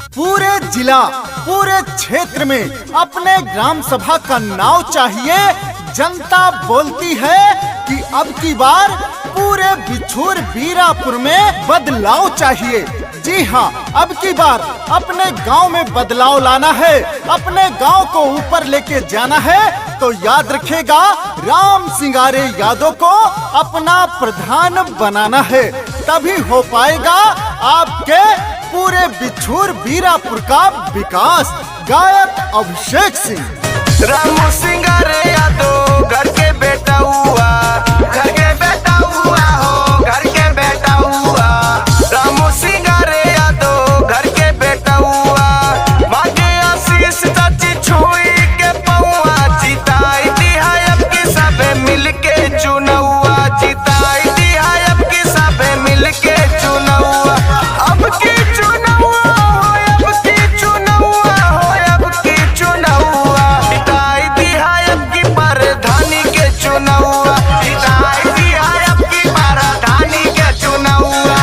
पूरे जिला, पूरे क्षेत्र में अपने ग्राम सभा का नाव चाहिए। जनता बोलती है कि अब की बार पूरे बिछुर बीरापुर में बदलाव चाहिए। जी हाँ, अब की बार अपने गांव में बदलाव लाना है, अपने गांव को ऊपर लेके जाना है। तो याद रखेगा, राम सिंगारे यादव को अपना प्रधान बनाना है, तभी हो पाएगा आपके पूरे बिछुर बीरापुर का विकास। गायक अभिषेक सिंह। राम सिंगारे यादव घर के बेटा हुआ, घर के बेटा हुआ हो, घर के बेटा हुआ। राम सिंगारे यादव घर के बेटा हुआ। मांगे आशीष चाची छुई के पौआ, जिताई दिया अब की सब मिल के चुना हुआ, जिताई दिया अब की सब मिल के चुना हुआ। अब की चुना हुआ हो, अब की चुना हुआ हो, अब की चुना हुआ। जिताई दिया अब की प्रधानी के चुना हुआ, जिताई दिया अब की प्रधानी के चुना हुआ।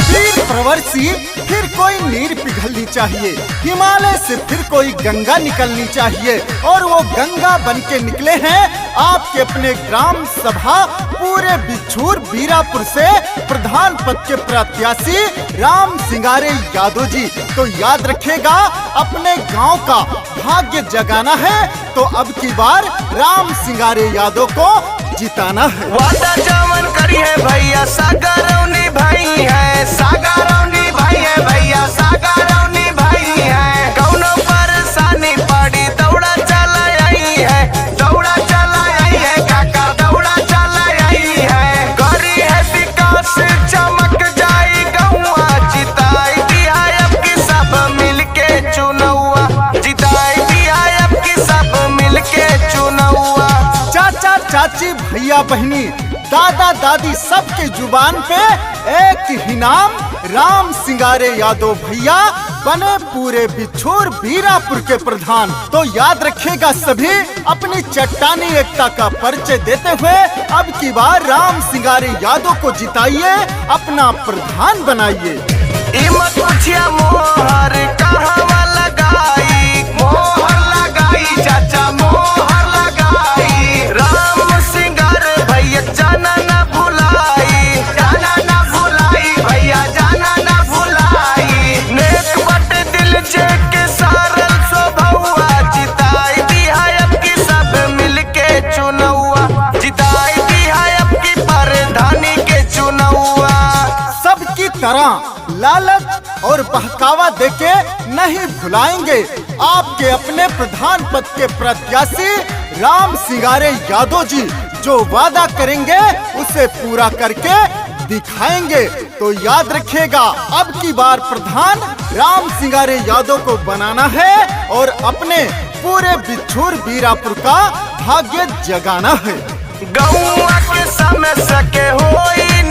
वीर प्रवर्षी फिर कोई नीर पिघलनी चाहिए, हिमालय से फिर कोई गंगा निकलनी चाहिए। और वो गंगा बन के निकले हैं आपके अपने ग्राम सभा पूरे बिछुर बीरापुर से प्रधान पद के प्रत्याशी राम सिंगारे यादव जी। तो याद रखेगा, अपने गांव का भाग्य जगाना है, तो अब की बार राम सिंगारे यादव को जिताना है। वादा जमन करी है भैया, सागरौनी भाई है, सागरौनी भाई है भैया, सागरौनी भाई है। कौनो परेशानी पड़ी दौड़ा चला आई है, दौड़ा चला आई है काका, दौड़ा चला आई है। करी है विकास चमक जाई गौआ, जिताई दिया अब की सब मिल के चुना हुआ, जिताई दिया अब की सब मिल के चुना हुआ। चाचा चाची भैया बहनी दादा दादी सबके जुबान पे एक ही नाम, राम सिंगारे यादव भैया बने पूरे बिछुर बीरापुर के प्रधान। तो याद रखेगा सभी, अपनी चट्टानी एकता का परिचय देते हुए अब की बार राम सिंगारे यादव को जिताइए, अपना प्रधान बनाइए। इमत पूछिया मोहर कहवा लगाई, मोहर लगाई चाचा मोहर लगाई। राम सिंगार भैया जाना ना भुलाई, जाना ना भुलाई भैया, जाना ना भुलाई। नेक बट दिल जे के सारल स्वभावा, जिताई दिया अब की सब मिल के चुना हुआ, जिताई दिया अब की प्रधानी के चुना हुआ। सबकी तरह लालच और बहकावा देके नहीं भुलाएंगे आपके अपने प्रधान पद के प्रत्याशी राम सिंगारे यादव जी। जो वादा करेंगे उसे पूरा करके दिखाएंगे। तो याद रखिएगा, अब की बार प्रधान राम सिंगारे यादव को बनाना है और अपने पूरे बिछुर बीरापुर का भाग्य जगाना है। गौआ के समय सके होई